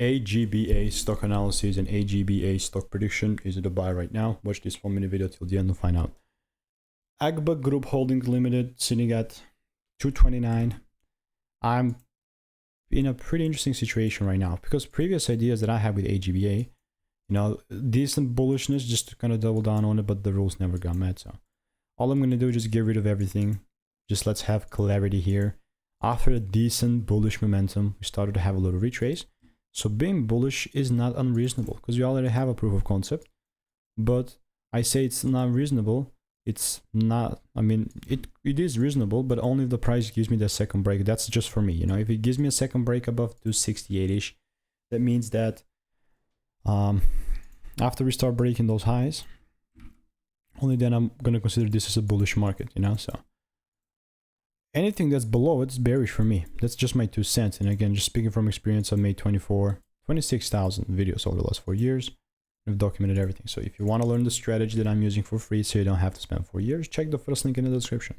AGBA stock analysis and AGBA stock prediction. Is it a buy right now? Watch this 1-minute video till the end to find out. AGBA Group Holdings Limited sitting at 229. I'm in a pretty interesting situation right now because previous ideas that I had with AGBA, you know, decent bullishness just to kind of double down on it, but the rules never got met. So all I'm going to do is just get rid of everything. Just let's have clarity here. After a decent bullish momentum, we started to have a little retrace. So being bullish is not unreasonable because we already have a proof of concept. But I say it's not reasonable. It's not, I mean, it is reasonable, but only if the price gives me the second break. That's just for me. You know, if it gives me a second break above 268-ish, that means that after we start breaking those highs, only then I'm going to consider this as a bullish market, you know. So anything that's below it's bearish for me. That's just my 2 cents. And again, just speaking from experience, I've made 26,000 videos over the last 4 years. I've documented everything. So if you want to learn the strategy that I'm using for free so you don't have to spend 4 years, check the first link in the description.